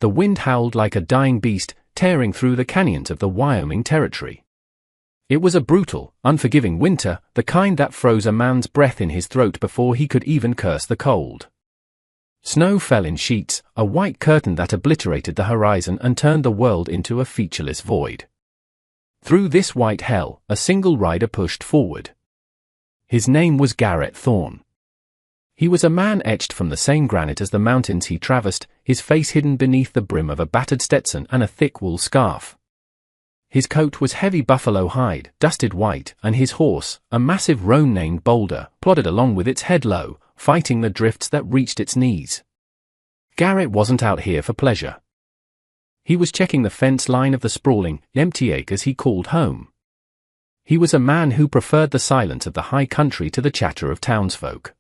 The wind howled like a dying beast, tearing through the canyons of the Wyoming Territory. It was a brutal, unforgiving winter, the kind that froze a man's breath in his throat before he could even curse the cold. Snow fell in sheets, a white curtain that obliterated the horizon and turned the world into a featureless void. Through this white hell, a single rider pushed forward. His name was Garrett Thorne. He was a man etched from the same granite as the mountains he traversed, his face hidden beneath the brim of a battered Stetson and a thick wool scarf. His coat was heavy buffalo hide, dusted white, and his horse, a massive roan named Boulder, plodded along with its head low, fighting the drifts that reached its knees. Garrett wasn't out here for pleasure. He was checking the fence line of the sprawling, empty acres he called home. He was a man who preferred the silence of the high country to the chatter of townsfolk.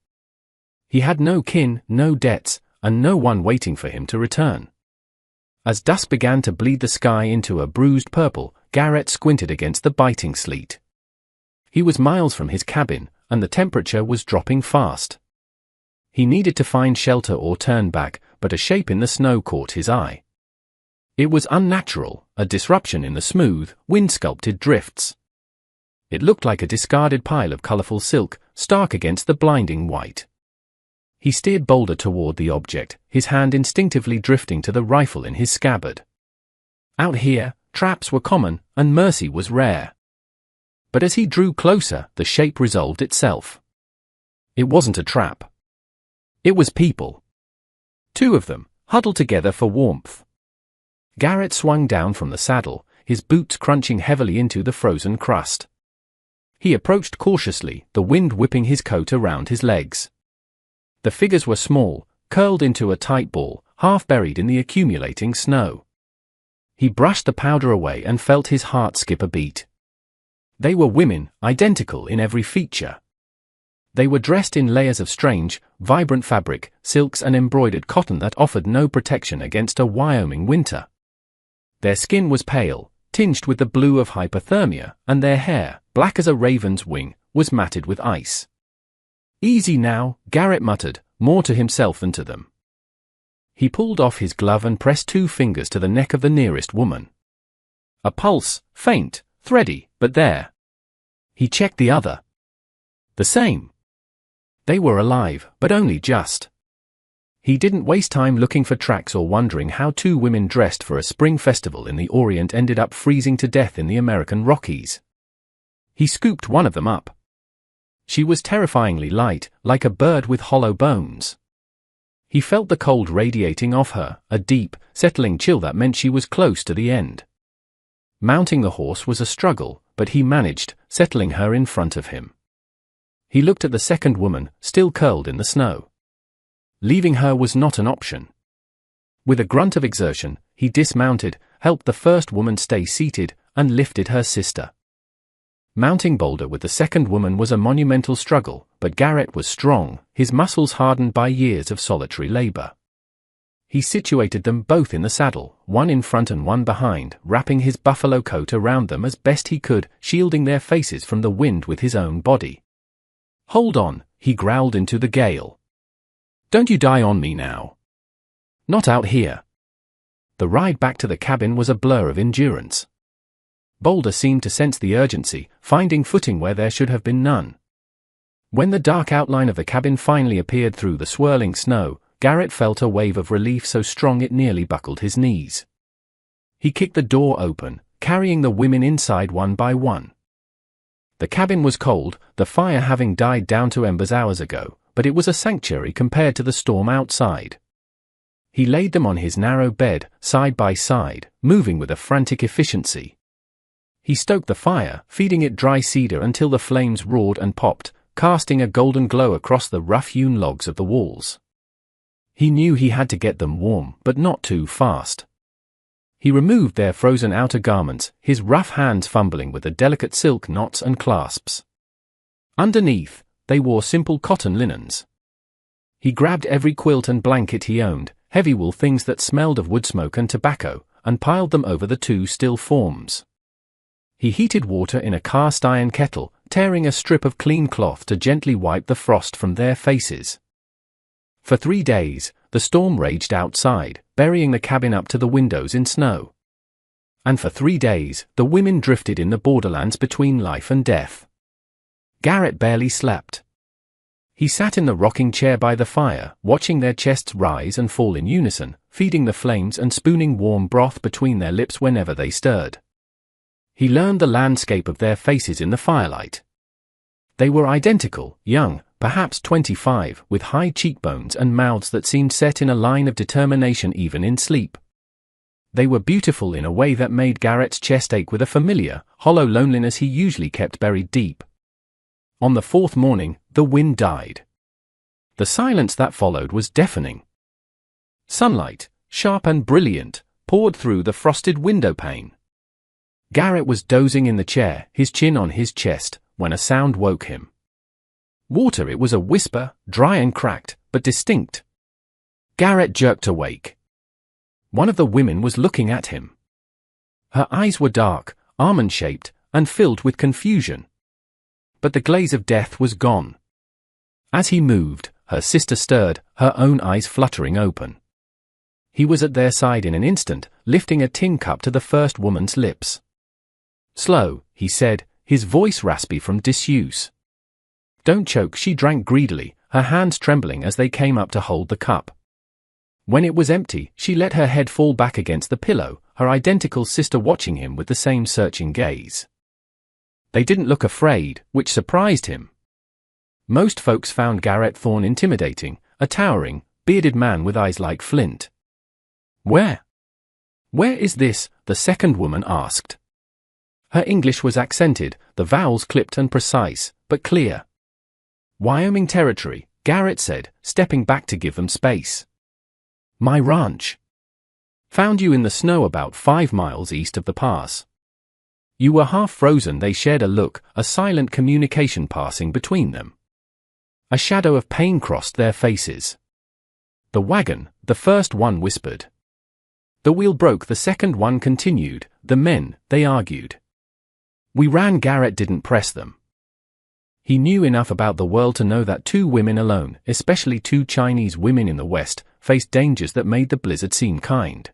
He had no kin, no debts, and no one waiting for him to return. As dusk began to bleed the sky into a bruised purple, Garrett squinted against the biting sleet. He was miles from his cabin, and the temperature was dropping fast. He needed to find shelter or turn back, but a shape in the snow caught his eye. It was unnatural, a disruption in the smooth, wind-sculpted drifts. It looked like a discarded pile of colorful silk, stark against the blinding white. He steered Boulder toward the object, his hand instinctively drifting to the rifle in his scabbard. Out here, traps were common, and mercy was rare. But as he drew closer, the shape resolved itself. It wasn't a trap. It was people. Two of them, huddled together for warmth. Garrett swung down from the saddle, his boots crunching heavily into the frozen crust. He approached cautiously, the wind whipping his coat around his legs. The figures were small, curled into a tight ball, half buried in the accumulating snow. He brushed the powder away and felt his heart skip a beat. They were women, identical in every feature. They were dressed in layers of strange, vibrant fabric, silks and embroidered cotton that offered no protection against a Wyoming winter. Their skin was pale, tinged with the blue of hypothermia, and their hair, black as a raven's wing, was matted with ice. "Easy now," Garrett muttered, more to himself than to them. He pulled off his glove and pressed 2 fingers to the neck of the nearest woman. A pulse, faint, thready, but there. He checked the other. The same. They were alive, but only just. He didn't waste time looking for tracks or wondering how 2 women dressed for a spring festival in the Orient ended up freezing to death in the American Rockies. He scooped one of them up. She was terrifyingly light, like a bird with hollow bones. He felt the cold radiating off her, a deep, settling chill that meant she was close to the end. Mounting the horse was a struggle, but he managed, settling her in front of him. He looked at the second woman, still curled in the snow. Leaving her was not an option. With a grunt of exertion, he dismounted, helped the first woman stay seated, and lifted her sister. Mounting Boulder with the second woman was a monumental struggle, but Garrett was strong, his muscles hardened by years of solitary labor. He situated them both in the saddle, one in front and one behind, wrapping his buffalo coat around them as best he could, shielding their faces from the wind with his own body. "Hold on," he growled into the gale. "Don't you die on me now. Not out here." The ride back to the cabin was a blur of endurance. Boulder seemed to sense the urgency, finding footing where there should have been none. When the dark outline of the cabin finally appeared through the swirling snow, Garrett felt a wave of relief so strong it nearly buckled his knees. He kicked the door open, carrying the women inside one by one. The cabin was cold, the fire having died down to embers hours ago, but it was a sanctuary compared to the storm outside. He laid them on his narrow bed, side by side, moving with a frantic efficiency. He stoked the fire, feeding it dry cedar until the flames roared and popped, casting a golden glow across the rough-hewn logs of the walls. He knew he had to get them warm, but not too fast. He removed their frozen outer garments, his rough hands fumbling with the delicate silk knots and clasps. Underneath, they wore simple cotton linens. He grabbed every quilt and blanket he owned, heavy wool things that smelled of wood smoke and tobacco, and piled them over the 2 still forms. He heated water in a cast-iron kettle, tearing a strip of clean cloth to gently wipe the frost from their faces. For 3 days, the storm raged outside, burying the cabin up to the windows in snow. And for 3 days, the women drifted in the borderlands between life and death. Garrett barely slept. He sat in the rocking chair by the fire, watching their chests rise and fall in unison, feeding the flames and spooning warm broth between their lips whenever they stirred. He learned the landscape of their faces in the firelight. They were identical, young, perhaps 25, with high cheekbones and mouths that seemed set in a line of determination even in sleep. They were beautiful in a way that made Garrett's chest ache with a familiar, hollow loneliness he usually kept buried deep. On the 4th morning, the wind died. The silence that followed was deafening. Sunlight, sharp and brilliant, poured through the frosted window pane. Garrett was dozing in the chair, his chin on his chest, when a sound woke him. Water. It was a whisper, dry and cracked, but distinct. Garrett jerked awake. One of the women was looking at him. Her eyes were dark, almond-shaped, and filled with confusion. But the glaze of death was gone. As he moved, her sister stirred, her own eyes fluttering open. He was at their side in an instant, lifting a tin cup to the first woman's lips. "Slow," he said, his voice raspy from disuse. "Don't choke." She drank greedily, her hands trembling as they came up to hold the cup. When it was empty, she let her head fall back against the pillow, her identical sister watching him with the same searching gaze. They didn't look afraid, which surprised him. Most folks found Garrett Thorne intimidating, a towering, bearded man with eyes like flint. Where is this?" the second woman asked. Her English was accented, the vowels clipped and precise, but clear. "Wyoming Territory," Garrett said, stepping back to give them space. "My ranch. Found you in the snow about 5 miles east of the pass." You were half frozen. They shared a look, a silent communication passing between them. A shadow of pain crossed their faces. "The wagon," the first one whispered. "The wheel broke," the second one continued. "The men," they argued. "We ran." Garrett didn't press them. He knew enough about the world to know that 2 women alone, especially 2 Chinese women in the West, faced dangers that made the blizzard seem kind.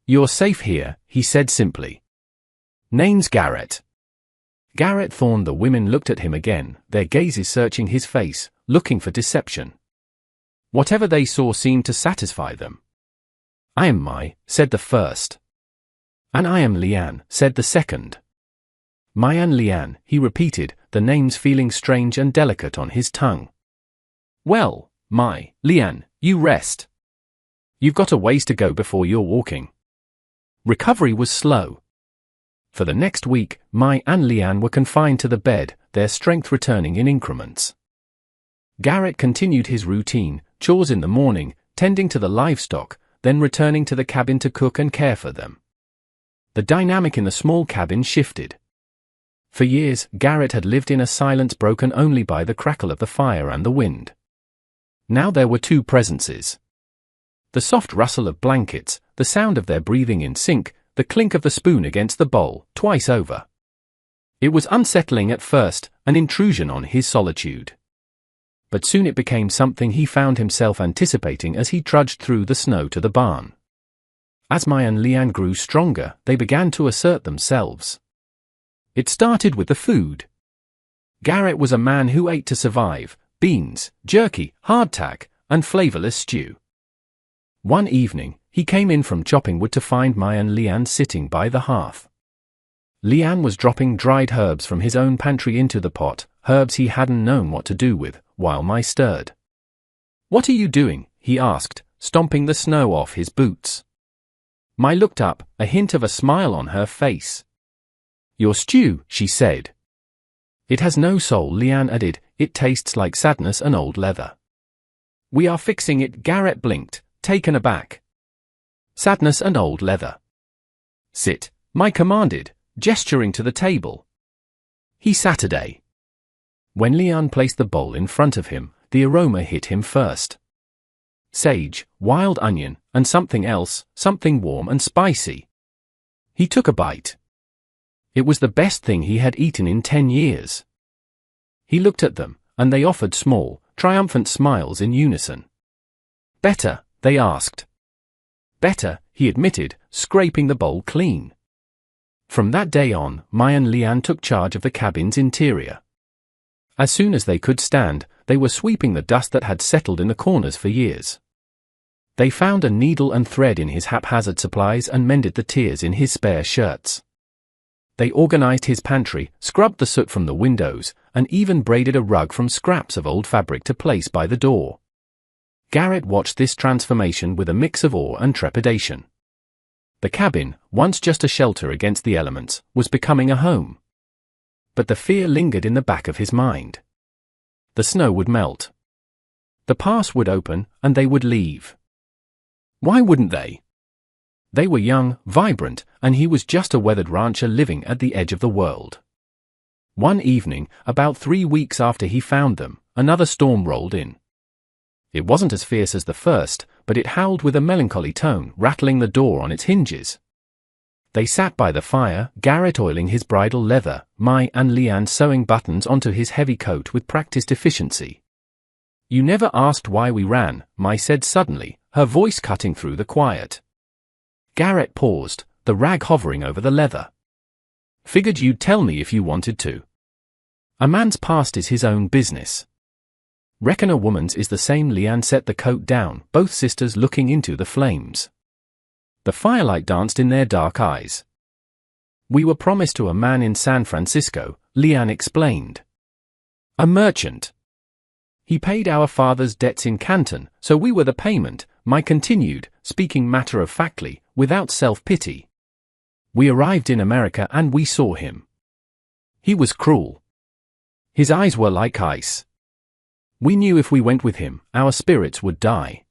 "You're safe here," he said simply. "Name's Garrett." Garrett Thorne. The women looked at him again, their gazes searching his face, looking for deception. Whatever they saw seemed to satisfy them. "I am Mai," said the first. "And I am Lian," said the second. "Mai and Lian," he repeated, the names feeling strange and delicate on his tongue. "Well, Mai, Lian, you rest. You've got a ways to go before you're walking." Recovery was slow. For the next week, Mai and Lian were confined to the bed, their strength returning in increments. Garrett continued his routine, chores in the morning, tending to the livestock, then returning to the cabin to cook and care for them. The dynamic in the small cabin shifted. For years, Garrett had lived in a silence broken only by the crackle of the fire and the wind. Now there were 2 presences. The soft rustle of blankets, the sound of their breathing in sync, the clink of the spoon against the bowl, twice over. It was unsettling at first, an intrusion on his solitude. But soon it became something he found himself anticipating as he trudged through the snow to the barn. As Mai and Lian grew stronger, they began to assert themselves. It started with the food. Garrett was a man who ate to survive: beans, jerky, hardtack, and flavorless stew. One evening, he came in from chopping wood to find Mai and Lian sitting by the hearth. Lian was dropping dried herbs from his own pantry into the pot, herbs he hadn't known what to do with, while Mai stirred. "What are you doing?" he asked, stomping the snow off his boots. Mai looked up, a hint of a smile on her face. "Your stew," she said. "It has no soul," Lian added, "it tastes like sadness and old leather." "We are fixing it," Garrett blinked, taken aback. "Sadness and old leather." "Sit," Mai commanded, gesturing to the table. He sat. When Lian placed the bowl in front of him, the aroma hit him first. Sage, wild onion, and something else, something warm and spicy. He took a bite. It was the best thing he had eaten in 10 years. He looked at them, and they offered small, triumphant smiles in unison. "Better?" they asked. Better, he admitted, scraping the bowl clean. From that day on, Mai and Lian took charge of the cabin's interior. As soon as they could stand, they were sweeping the dust that had settled in the corners for years. They found a needle and thread in his haphazard supplies and mended the tears in his spare shirts. They organized his pantry, scrubbed the soot from the windows, and even braided a rug from scraps of old fabric to place by the door. Garrett watched this transformation with a mix of awe and trepidation. The cabin, once just a shelter against the elements, was becoming a home. But the fear lingered in the back of his mind. The snow would melt. The pass would open, and they would leave. Why wouldn't they? They were young, vibrant, and he was just a weathered rancher living at the edge of the world. One evening, about 3 weeks after he found them, another storm rolled in. It wasn't as fierce as the first, but it howled with a melancholy tone, rattling the door on its hinges. They sat by the fire, Garrett oiling his bridle leather, Mai and Lian sewing buttons onto his heavy coat with practiced efficiency. "You never asked why we ran," Mai said suddenly, her voice cutting through the quiet. Garrett paused, the rag hovering over the leather. "Figured you'd tell me if you wanted to. A man's past is his own business." "Reckon a woman's is the same." Lian set the coat down, both sisters looking into the flames. The firelight danced in their dark eyes. "We were promised to a man in San Francisco," Lian explained. "A merchant. He paid our father's debts in Canton, so we were the payment," Mai continued, speaking matter-of-factly, without self-pity. "We arrived in America and we saw him. He was cruel. His eyes were like ice. We knew if we went with him, our spirits would die.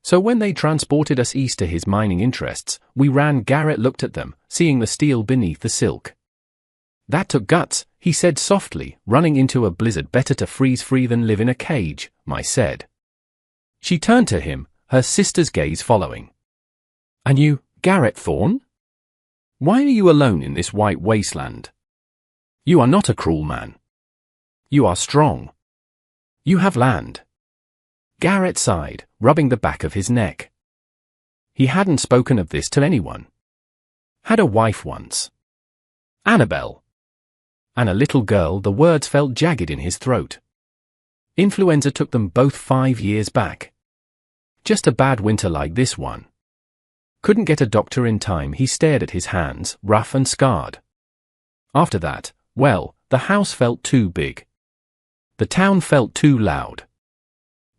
So when they transported us east to his mining interests, we ran." Garrett looked at them, seeing the steel beneath the silk. "That took guts," he said softly, "running into a blizzard. Better to freeze free than live in a cage," Mai said. She turned to him, her sister's gaze following. "And you, Garrett Thorne? Why are you alone in this white wasteland? You are not a cruel man. You are strong. You have land." Garrett sighed, rubbing the back of his neck. He hadn't spoken of this to anyone. Had a wife once. Annabelle. And a little girl. The words felt jagged in his throat. Influenza took them both 5 years back. Just a bad winter like this one. Couldn't get a doctor in time. He stared at his hands, rough and scarred. After that, well, the house felt too big. The town felt too loud.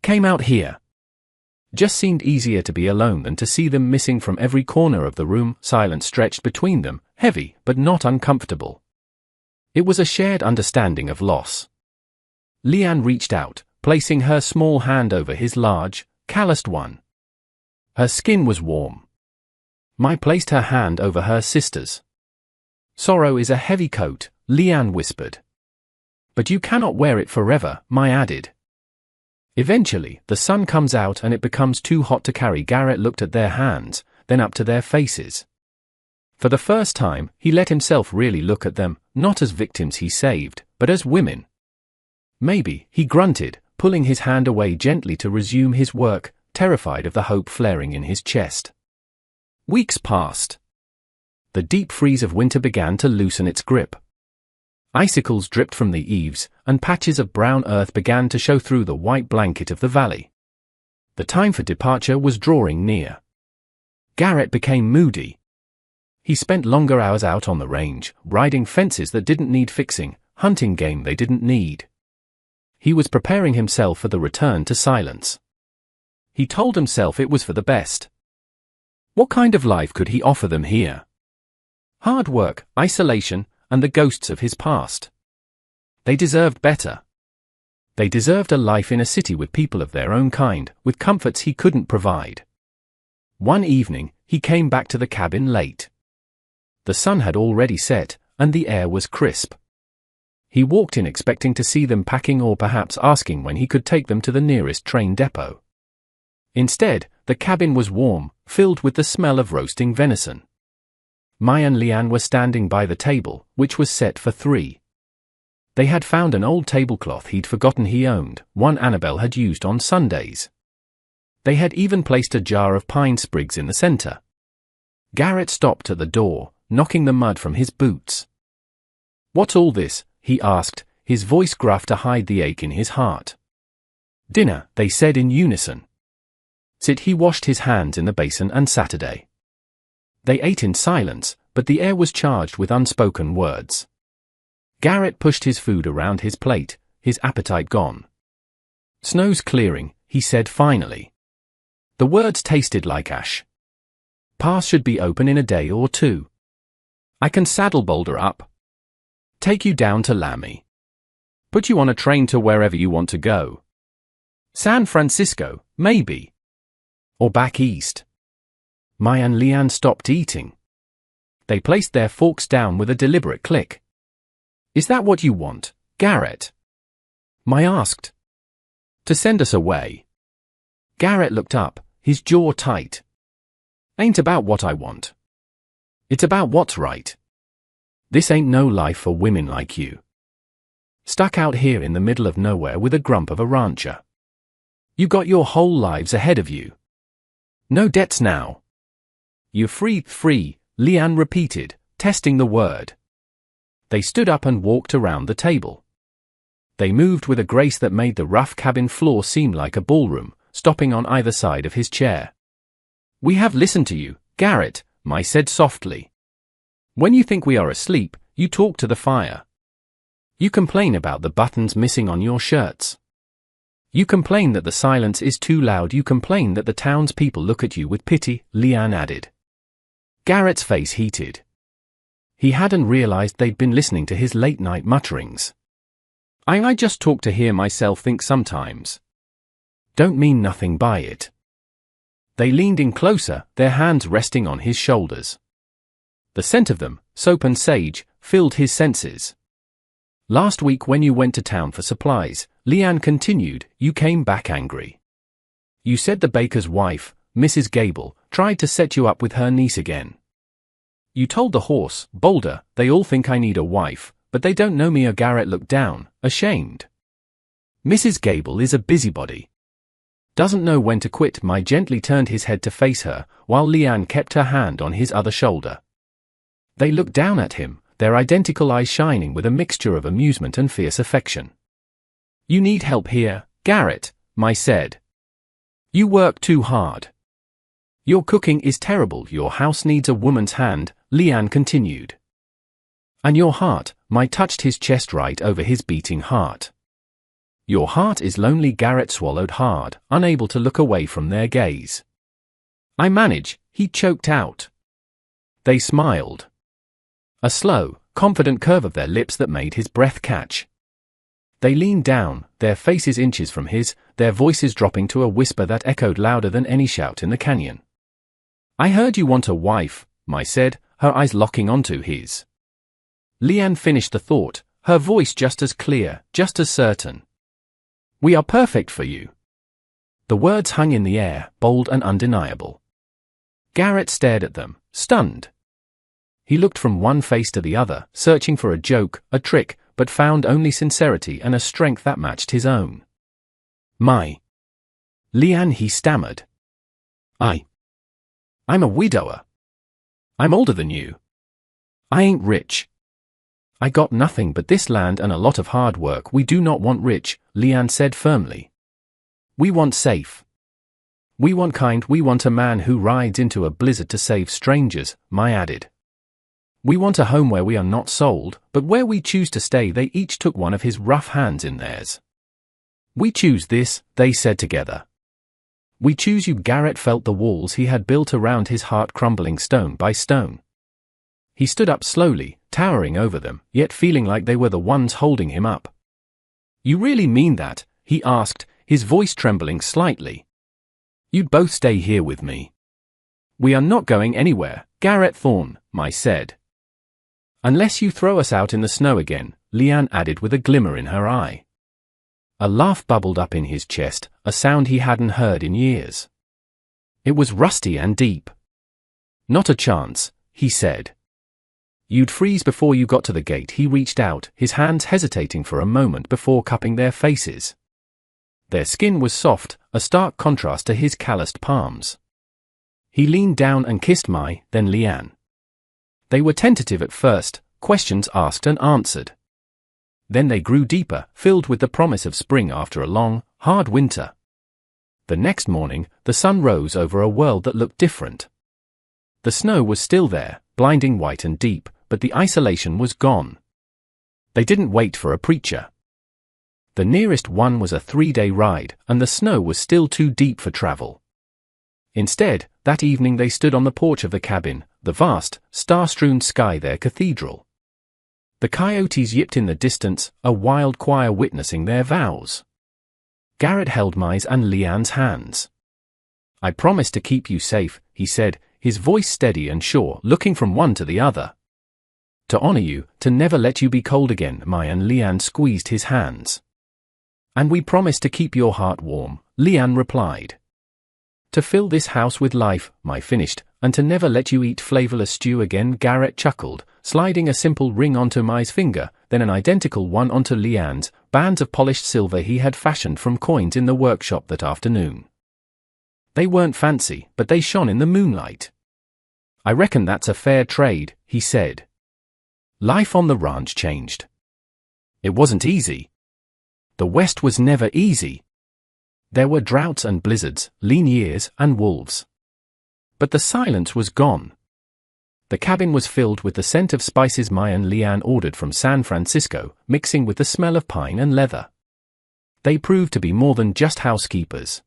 Came out here. Just seemed easier to be alone than to see them missing from every corner of the room. Silence stretched between them, heavy but not uncomfortable. It was a shared understanding of loss. Lian reached out, placing her small hand over his large, calloused one. Her skin was warm. Mai placed her hand over her sister's. "Sorrow is a heavy coat," Lian whispered. "But you cannot wear it forever," Mai added. "Eventually, the sun comes out and it becomes too hot to carry." Garrett looked at their hands, then up to their faces. For the first time, he let himself really look at them, not as victims he saved, but as women. "Maybe," he grunted, pulling his hand away gently to resume his work, terrified of the hope flaring in his chest. Weeks passed. The deep freeze of winter began to loosen its grip. Icicles dripped from the eaves, and patches of brown earth began to show through the white blanket of the valley. The time for departure was drawing near. Garrett became moody. He spent longer hours out on the range, riding fences that didn't need fixing, hunting game they didn't need. He was preparing himself for the return to silence. He told himself it was for the best. What kind of life could he offer them here? Hard work, isolation, and the ghosts of his past. They deserved better. They deserved a life in a city with people of their own kind, with comforts he couldn't provide. One evening, he came back to the cabin late. The sun had already set, and the air was crisp. He walked in expecting to see them packing or perhaps asking when he could take them to the nearest train depot. Instead, the cabin was warm, filled with the smell of roasting venison. Mai and Lian were standing by the table, which was set for 3. They had found an old tablecloth he'd forgotten he owned, one Annabelle had used on Sundays. They had even placed a jar of pine sprigs in the center. Garrett stopped at the door, knocking the mud from his boots. "What's all this?" he asked, his voice gruff to hide the ache in his heart. "Dinner," they said in unison. Sit. He washed his hands in the basin and Saturday. They ate in silence, but the air was charged with unspoken words. Garrett pushed his food around his plate, his appetite gone. "Snow's clearing," he said finally. The words tasted like ash. "Pass should be open in a day or two. I can saddle Boulder up. Take you down to Laramie. Put you on a train to wherever you want to go. San Francisco, maybe. Or back east." Mai and Leanne stopped eating. They placed their forks down with a deliberate click. "Is that what you want, Garrett?" Mai asked. "To send us away?" Garrett looked up, his jaw tight. "Ain't about what I want. It's about what's right. This ain't no life for women like you. Stuck out here in the middle of nowhere with a grump of a rancher. You got your whole lives ahead of you. No debts now." "You're free," Leanne repeated, testing the word. They stood up and walked around the table. They moved with a grace that made the rough cabin floor seem like a ballroom, stopping on either side of his chair. "We have listened to you, Garrett," Mai said softly. "When you think we are asleep, you talk to the fire. You complain about the buttons missing on your shirts. You complain that the silence is too loud. You complain that the townspeople look at you with pity," Leanne added. Garrett's face heated. He hadn't realized they'd been listening to his late-night mutterings. I just talk to hear myself think sometimes. Don't mean nothing by it." They leaned in closer, their hands resting on his shoulders. The scent of them, soap and sage, filled his senses. "Last week when you went to town for supplies," Leanne continued, "you came back angry. You said the baker's wife, Mrs. Gable, tried to set you up with her niece again. You told the horse, Boulder, they all think I need a wife, but they don't know me." Garrett looked down, ashamed. "Mrs. Gable is a busybody. Doesn't know when to quit." Mai gently turned his head to face her, while Leanne kept her hand on his other shoulder. They looked down at him, their identical eyes shining with a mixture of amusement and fierce affection. "You need help here, Garrett," Mai said. "You work too hard. Your cooking is terrible. Your house needs a woman's hand," Leanne continued. "And your heart," Mai touched his chest right over his beating heart. "Your heart is lonely." Garrett swallowed hard, unable to look away from their gaze. "I manage," he choked out. They smiled. A slow, confident curve of their lips that made his breath catch. They leaned down, their faces inches from his, their voices dropping to a whisper that echoed louder than any shout in the canyon. "I heard you want a wife," Mai said, her eyes locking onto his. Leanne finished the thought, her voice just as clear, just as certain. "We are perfect for you." The words hung in the air, bold and undeniable. Garrett stared at them, stunned. He looked from one face to the other, searching for a joke, a trick, but found only sincerity and a strength that matched his own. "Mai. Leanne," he stammered. I'm a widower. I'm older than you. I ain't rich. I got nothing but this land and a lot of hard work." "We do not want rich," Leanne said firmly. "We want safe. We want kind. We want a man who rides into a blizzard to save strangers," Mai added. "We want a home where we are not sold, but where we choose to stay." They each took one of his rough hands in theirs. "We choose this," they said together. "We choose you." Garrett felt the walls he had built around his heart crumbling stone by stone. He stood up slowly, towering over them, yet feeling like they were the ones holding him up. "You really mean that?" he asked, his voice trembling slightly. "You'd both stay here with me?" "We are not going anywhere, Garrett Thorne," Mai said. "Unless you throw us out in the snow again," Leanne added with a glimmer in her eye. A laugh bubbled up in his chest, a sound he hadn't heard in years. It was rusty and deep. "Not a chance," he said. "You'd freeze before you got to the gate." He reached out, his hands hesitating for a moment before cupping their faces. Their skin was soft, a stark contrast to his calloused palms. He leaned down and kissed Mai, then Lian. They were tentative at first, questions asked and answered. Then they grew deeper, filled with the promise of spring after a long, hard winter. The next morning, the sun rose over a world that looked different. The snow was still there, blinding white and deep, but the isolation was gone. They didn't wait for a preacher. The nearest one was a 3-day ride, and the snow was still too deep for travel. Instead, that evening they stood on the porch of the cabin, the vast, star-strewn sky their cathedral. The coyotes yipped in the distance, a wild choir witnessing their vows. Garrett held Mai's and Lian's hands. "I promise to keep you safe," he said, his voice steady and sure, looking from one to the other. "To honor you, to never let you be cold again." Mai and Lian squeezed his hands. "And we promise to keep your heart warm," Lian replied. "To fill this house with life," Mai finished, "and to never let you eat flavorless stew again." Garrett chuckled, sliding a simple ring onto Mai's finger, then an identical one onto Lian's, bands of polished silver he had fashioned from coins in the workshop that afternoon. They weren't fancy, but they shone in the moonlight. "I reckon that's a fair trade," he said. Life on the ranch changed. It wasn't easy. The West was never easy. There were droughts and blizzards, lean years, and wolves. But the silence was gone. The cabin was filled with the scent of spices Mai and Lian ordered from San Francisco, mixing with the smell of pine and leather. They proved to be more than just housekeepers.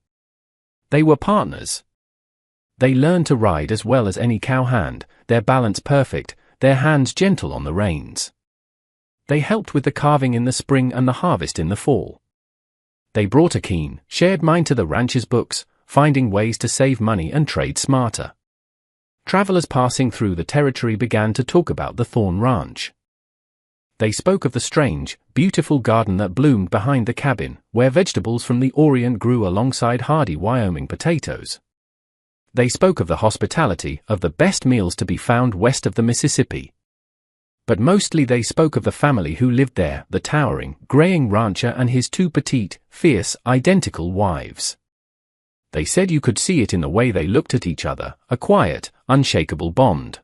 They were partners. They learned to ride as well as any cowhand, their balance perfect, their hands gentle on the reins. They helped with the carving in the spring and the harvest in the fall. They brought a keen, shared mind to the ranch's books, finding ways to save money and trade smarter. Travelers passing through the territory began to talk about the Thorn Ranch. They spoke of the strange, beautiful garden that bloomed behind the cabin, where vegetables from the Orient grew alongside hardy Wyoming potatoes. They spoke of the hospitality, of the best meals to be found west of the Mississippi. But mostly they spoke of the family who lived there, the towering, graying rancher and his 2 petite, fierce, identical wives. They said you could see it in the way they looked at each other, a quiet, unshakable bond.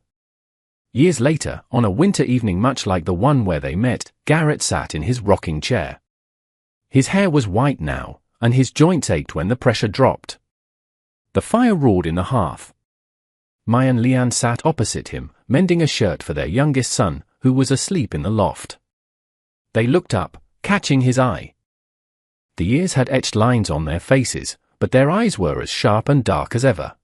Years later, on a winter evening much like the one where they met, Garrett sat in his rocking chair. His hair was white now, and his joints ached when the pressure dropped. The fire roared in the hearth. Mai and Lian sat opposite him, mending a shirt for their youngest son, who was asleep in the loft. They looked up, catching his eye. The years had etched lines on their faces, but their eyes were as sharp and dark as ever.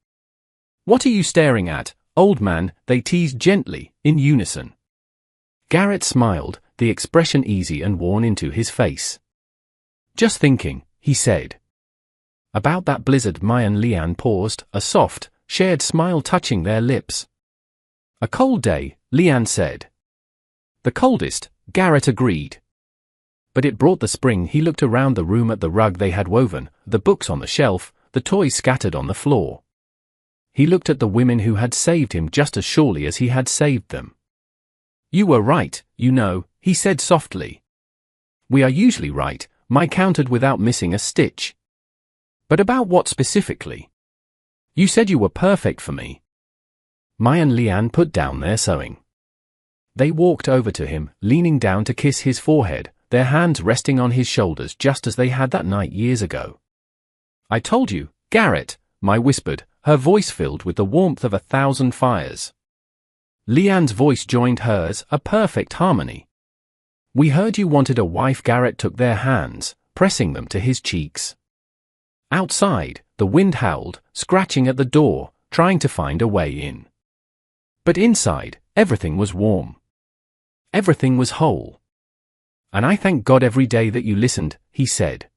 "What are you staring at, old man?" they teased gently, in unison. Garrett smiled, the expression easy and worn into his face. "Just thinking," he said. "About that blizzard." Mai and Lian paused, a soft, shared smile touching their lips. "A cold day," Lian said. "The coldest," Garrett agreed. "But it brought the spring." He looked around the room at the rug they had woven, the books on the shelf, the toys scattered on the floor. He looked at the women who had saved him just as surely as he had saved them. "You were right, you know," he said softly. "We are usually right," Mai countered without missing a stitch. "But about what specifically? You said you were perfect for me." Mai and Lian put down their sewing. They walked over to him, leaning down to kiss his forehead, their hands resting on his shoulders just as they had that night years ago. "I told you, Garrett," Mai whispered, her voice filled with the warmth of 1,000 fires. Lian's voice joined hers, a perfect harmony. "We heard you wanted a wife." Garrett took their hands, pressing them to his cheeks. Outside, the wind howled, scratching at the door, trying to find a way in. But inside, everything was warm. Everything was whole. "And I thank God every day that you listened," he said.